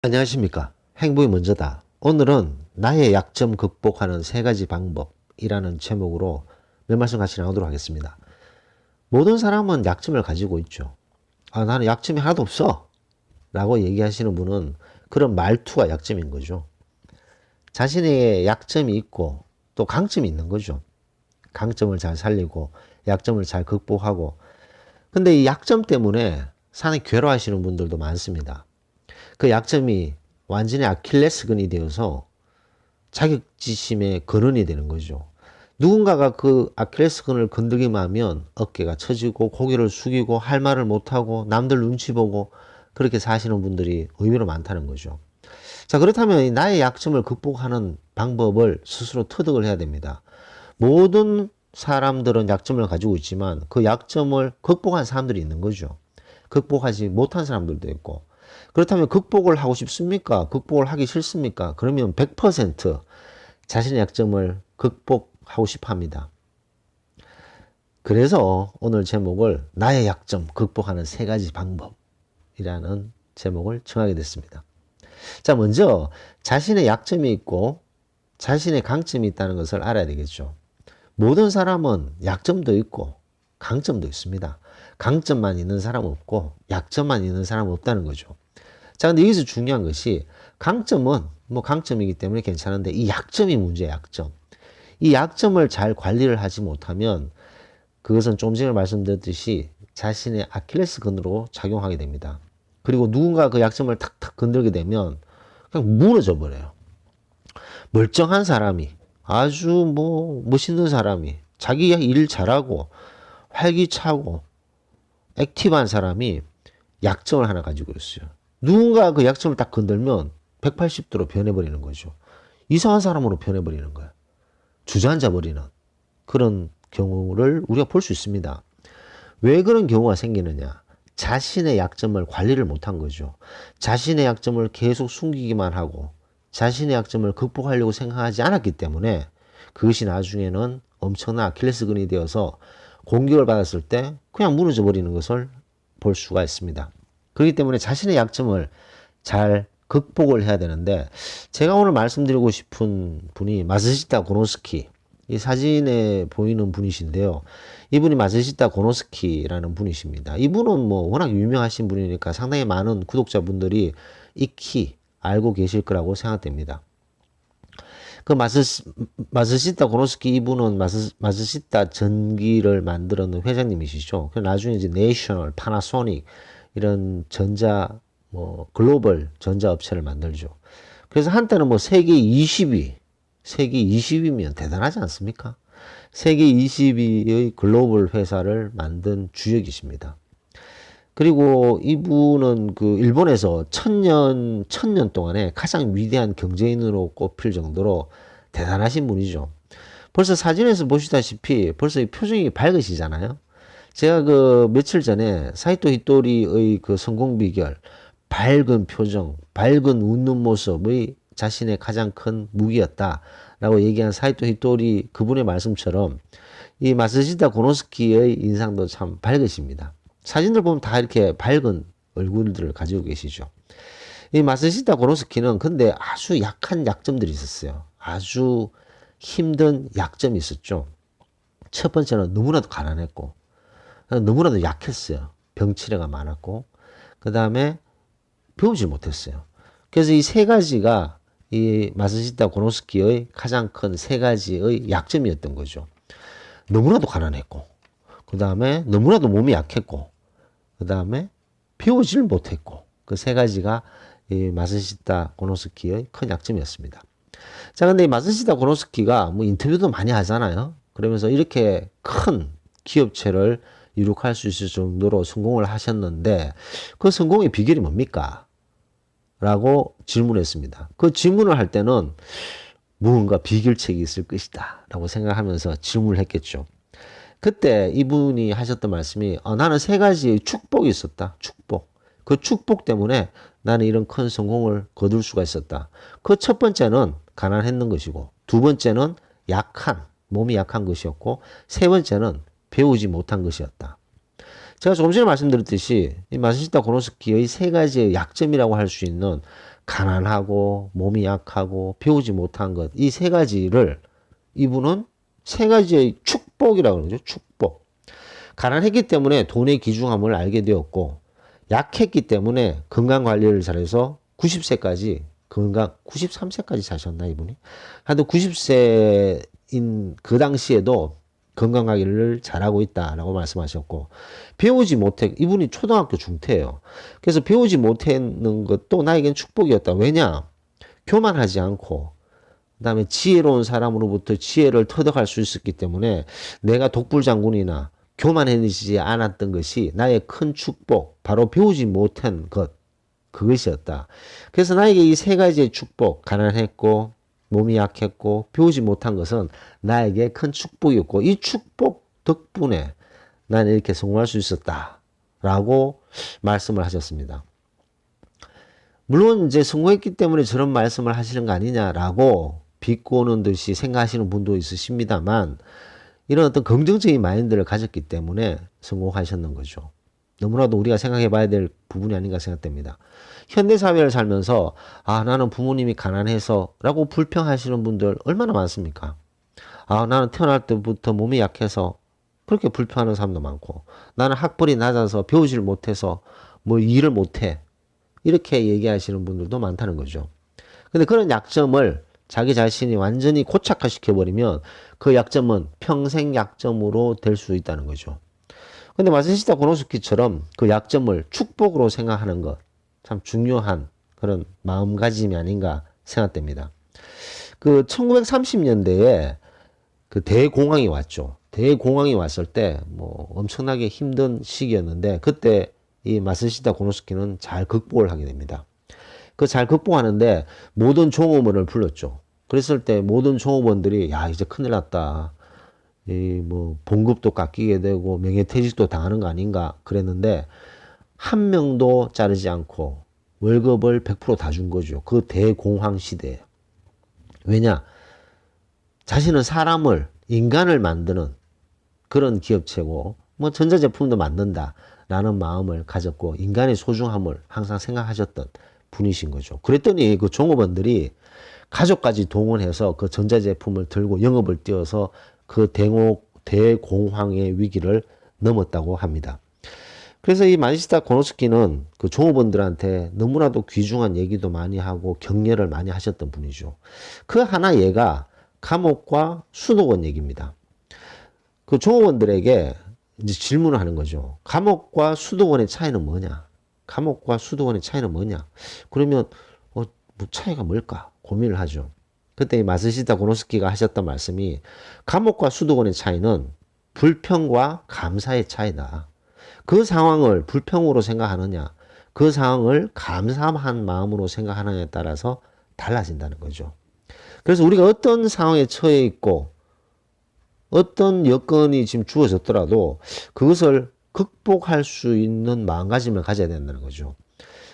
안녕하십니까. 행복이 먼저다. 오늘은 나의 약점 극복하는 3가지 방법이라는 제목으로 몇 말씀 같이 나누도록 하겠습니다. 모든 사람은 약점을 가지고 있죠. 나는 약점이 하나도 없어 라고 얘기하시는 분은 그런 말투가 약점인 거죠. 자신의 약점이 있고 또 강점이 있는 거죠. 강점을 잘 살리고 약점을 잘 극복하고, 근데 이 약점 때문에 상당히 괴로워하시는 분들도 많습니다. 그 약점이 완전히 아킬레스건이 되어서 자격지심의 근원이 되는 거죠. 누군가가 그 아킬레스건을 건드기만 하면 어깨가 처지고 고개를 숙이고 할 말을 못하고 남들 눈치 보고 그렇게 사시는 분들이 의외로 많다는 거죠. 자, 그렇다면 나의 약점을 극복하는 방법을 스스로 터득을 해야 됩니다. 모든 사람들은 약점을 가지고 있지만 그 약점을 극복한 사람들이 있는 거죠. 극복하지 못한 사람들도 있고. 그렇다면 극복을 하고 싶습니까? 극복을 하기 싫습니까? 그러면 100% 자신의 약점을 극복하고 싶어 합니다. 그래서 오늘 제목을 나의 약점 극복하는 3가지 방법이라는 제목을 정하게 됐습니다. 자, 먼저 자신의 약점이 있고 자신의 강점이 있다는 것을 알아야 되겠죠. 모든 사람은 약점도 있고 강점도 있습니다. 강점만 있는 사람은 없고 약점만 있는 사람은 없다는 거죠. 자, 근데 여기서 중요한 것이 강점은 뭐 강점이기 때문에 괜찮은데 이 약점이 문제야, 약점. 이 약점을 잘 관리를 하지 못하면 그것은 좀 전에 말씀드렸듯이 자신의 아킬레스건으로 작용하게 됩니다. 그리고 누군가 그 약점을 탁탁 건들게 되면 그냥 무너져 버려요. 멀쩡한 사람이, 아주 뭐 멋있는 사람이, 자기 일 잘하고 활기차고 액티브한 사람이 약점을 하나 가지고 있어요. 누군가 그 약점을 딱 건들면 180도로 변해버리는 거죠. 이상한 사람으로 변해버리는 거야. 주저앉아 버리는 그런 경우를 우리가 볼 수 있습니다. 왜 그런 경우가 생기느냐? 자신의 약점을 관리를 못한 거죠. 자신의 약점을 계속 숨기기만 하고 자신의 약점을 극복하려고 생각하지 않았기 때문에 그것이 나중에는 엄청난 아킬레스건이 되어서 공격을 받았을 때 그냥 무너져 버리는 것을 볼 수가 있습니다. 그렇기 때문에 자신의 약점을 잘 극복을 해야 되는데, 제가 오늘 말씀드리고 싶은 분이 마스시타 고노스키, 이 사진에 보이는 분이신데요. 이분이 마스시타 고노스키라는 분이십니다. 이분은 뭐 워낙 유명하신 분이니까 상당히 많은 구독자분들이 익히 알고 계실 거라고 생각됩니다. 그 마스시타 고노스키 이분은 마스시타 전기를 만들었는 회장님이시죠. 나중에 이제 내셔널, 파나소닉 이런 글로벌 전자 업체를 만들죠. 그래서 한때는 뭐 세계 20위, 세계 20위면 대단하지 않습니까? 세계 20위의 글로벌 회사를 만든 주역이십니다. 그리고 이분은 그 일본에서 천년 동안에 가장 위대한 경제인으로 꼽힐 정도로 대단하신 분이죠. 벌써 사진에서 보시다시피 벌써 이 표정이 밝으시잖아요. 제가 그 며칠 전에 사이토 히토리의 그 성공 비결, 밝은 표정, 밝은 웃는 모습의 자신의 가장 큰 무기였다라고 얘기한 사이토 히토리 그분의 말씀처럼 이 마스시타 고노스키의 인상도 참 밝으십니다. 사진들 보면 다 이렇게 밝은 얼굴들을 가지고 계시죠. 이 마스시타 고노스키는 근데 아주 약한 약점들이 있었어요. 아주 힘든 약점이 있었죠. 첫 번째는 너무나도 가난했고, 너무나도 약했어요. 병치레가 많았고, 그 다음에 배우지 못했어요. 그래서 이 3가지가 이 마스시타 고노스키의 가장 큰 3가지의 약점이었던 거죠. 너무나도 가난했고, 그 다음에 너무나도 몸이 약했고, 그 다음에 배우지를 못했고, 그 3가지가 이 마스시타 고노스키의 큰 약점이었습니다. 자, 근데 이 마스시타 고노스키가 뭐 인터뷰도 많이 하잖아요. 그러면서 이렇게 큰 기업체를 이룩할 수 있을 정도로 성공을 하셨는데 그 성공의 비결이 뭡니까? 라고 질문했습니다. 그 질문을 할 때는 무언가 비결책이 있을 것이다 라고 생각하면서 질문을 했겠죠. 그때 이분이 하셨던 말씀이 나는 3가지의 축복이 있었다. 축복. 그 축복 때문에 나는 이런 큰 성공을 거둘 수가 있었다. 그 첫 번째는 가난했는 것이고, 두 번째는 몸이 약한 것이었고, 세 번째는 배우지 못한 것이었다. 제가 조금 전에 말씀드렸듯이 이 마스시타 고노스키의 3가지의 약점이라고 할 수 있는 가난하고 몸이 약하고 배우지 못한 것, 이 세 가지를 이분은 세 가지의 축복이라고 그러죠. 축복. 가난했기 때문에 돈의 귀중함을 알게 되었고, 약했기 때문에 건강 관리를 잘해서 90세까지, 93세까지 사셨나, 이분이? 하여튼 90세인 그 당시에도 건강 관리를 잘하고 있다라고 말씀하셨고, 배우지 못해, 이분이 초등학교 중퇴예요. 그래서 배우지 못했는 것도 나에겐 축복이었다. 왜냐? 교만하지 않고, 그 다음에 지혜로운 사람으로부터 지혜를 터득할 수 있었기 때문에 내가 독불장군이나 교만해지지 않았던 것이 나의 큰 축복, 바로 배우지 못한 것, 그것이었다. 그래서 나에게 이 세 가지의 축복, 가난했고, 몸이 약했고, 배우지 못한 것은 나에게 큰 축복이었고, 이 축복 덕분에 나는 이렇게 성공할 수 있었다. 라고 말씀을 하셨습니다. 물론 이제 성공했기 때문에 저런 말씀을 하시는 거 아니냐라고 비꼬는 듯이 생각하시는 분도 있으십니다만, 이런 어떤 긍정적인 마인드를 가졌기 때문에 성공하셨는 거죠. 너무나도 우리가 생각해 봐야 될 부분이 아닌가 생각됩니다. 현대사회를 살면서, 아, 나는 부모님이 가난해서 라고 불평하시는 분들 얼마나 많습니까? 아, 나는 태어날 때부터 몸이 약해서 그렇게 불평하는 사람도 많고, 나는 학벌이 낮아서 배우질 못해서 뭐 일을 못해. 이렇게 얘기하시는 분들도 많다는 거죠. 근데 그런 약점을 자기 자신이 완전히 고착화시켜버리면 그 약점은 평생 약점으로 될 수 있다는 거죠. 근데 마즈시다 고노스키처럼 그 약점을 축복으로 생각하는 것, 참 중요한 그런 마음가짐이 아닌가 생각됩니다. 그 1930년대에 그 대공황이 왔죠. 대공황이 왔을 때 뭐 엄청나게 힘든 시기였는데, 그때 이 마쓰시다 고노스키는 잘 극복을 하게 됩니다. 그 잘 극복하는데 모든 종업원을 불렀죠. 그랬을 때 모든 종업원들이, 야, 이제 큰일 났다. 이 뭐 봉급도 깎이게 되고 명예퇴직도 당하는 거 아닌가 그랬는데, 한 명도 자르지 않고 월급을 100% 다 준 거죠. 그 대공황 시대에. 왜냐? 자신은 사람을, 인간을 만드는 그런 기업체고, 뭐 전자제품도 만든다라는 마음을 가졌고, 인간의 소중함을 항상 생각하셨던 분이신 거죠. 그랬더니 그 종업원들이 가족까지 동원해서 그 전자제품을 들고 영업을 띄워서 그 대공황의 위기를 넘었다고 합니다. 그래서 이 마시다 고노스키는 그 종업원들한테 너무나도 귀중한 얘기도 많이 하고 격려를 많이 하셨던 분이죠. 그 하나 예가 감옥과 수도원 얘기입니다. 그 종업원들에게 이제 질문을 하는 거죠. 감옥과 수도원의 차이는 뭐냐? 감옥과 수도원의 차이는 뭐냐? 그러면 뭐 차이가 뭘까? 고민을 하죠. 그때 이 마쓰시다 고노스키가 하셨던 말씀이, 감옥과 수도원의 차이는 불평과 감사의 차이다. 그 상황을 불평으로 생각하느냐, 그 상황을 감사한 마음으로 생각하느냐에 따라서 달라진다는 거죠. 그래서 우리가 어떤 상황에 처해 있고 어떤 여건이 지금 주어졌더라도 그것을 극복할 수 있는 마음가짐을 가져야 된다는 거죠.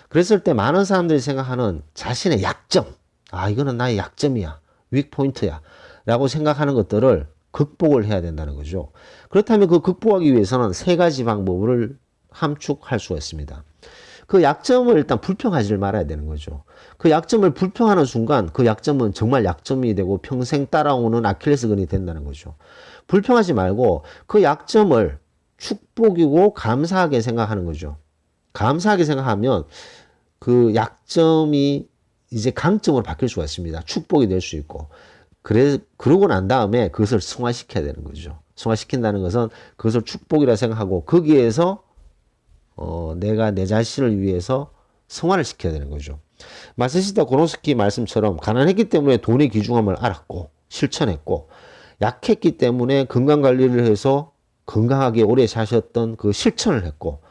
그랬을 때 많은 사람들이 생각하는 자신의 약점, 아, 이거는 나의 약점이야, 윅포인트야 라고 생각하는 것들을 극복을 해야 된다는 거죠. 그렇다면 그 극복하기 위해서는 세 가지 방법을 함축할 수가 있습니다. 그 약점을 일단 불평하지 말아야 되는 거죠. 그 약점을 불평하는 순간 그 약점은 정말 약점이 되고 평생 따라오는 아킬레스건이 된다는 거죠. 불평하지 말고 그 약점을 축복이고 감사하게 생각하는 거죠. 감사하게 생각하면 그 약점이 이제 강점으로 바뀔 수가 있습니다. 축복이 될 수 있고. 그러고 난 다음에 그것을 승화시켜야 되는 거죠. 승화시킨다는 것은 그것을 축복이라 생각하고 거기에서 내가 내 자신을 위해서 승화를 시켜야 되는 거죠. 마쓰시다 고노스키 말씀처럼 가난했기 때문에 돈의 귀중함을 알았고 실천했고, 약했기 때문에 건강관리를 해서 건강하게 오래 사셨던 그 실천을 했고,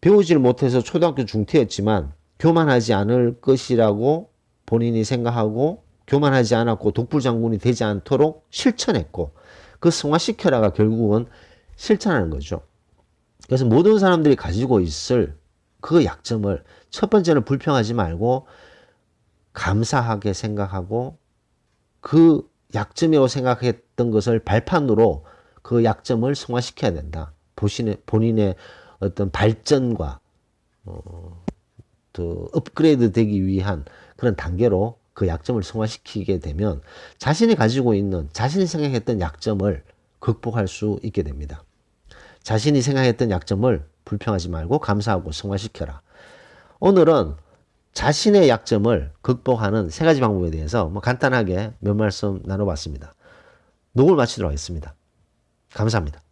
배우지를 못해서 초등학교 중퇴였지만 교만하지 않을 것이라고 본인이 생각하고 교만하지 않았고 독불장군이 되지 않도록 실천했고, 그 승화시켜라가 결국은 실천하는 거죠. 그래서 모든 사람들이 가지고 있을 그 약점을 첫 번째는 불평하지 말고 감사하게 생각하고 그 약점이라고 생각했던 것을 발판으로 그 약점을 승화시켜야 된다. 본인의 어떤 발전과 또 업그레이드 되기 위한 그런 단계로 그 약점을 승화시키게 되면 자신이 가지고 있는, 자신이 생각했던 약점을 극복할 수 있게 됩니다. 자신이 생각했던 약점을 불평하지 말고 감사하고 승화시켜라. 오늘은 자신의 약점을 극복하는 3가지 방법에 대해서 간단하게 몇 말씀 나눠봤습니다. 녹음을 마치도록 하겠습니다. 감사합니다.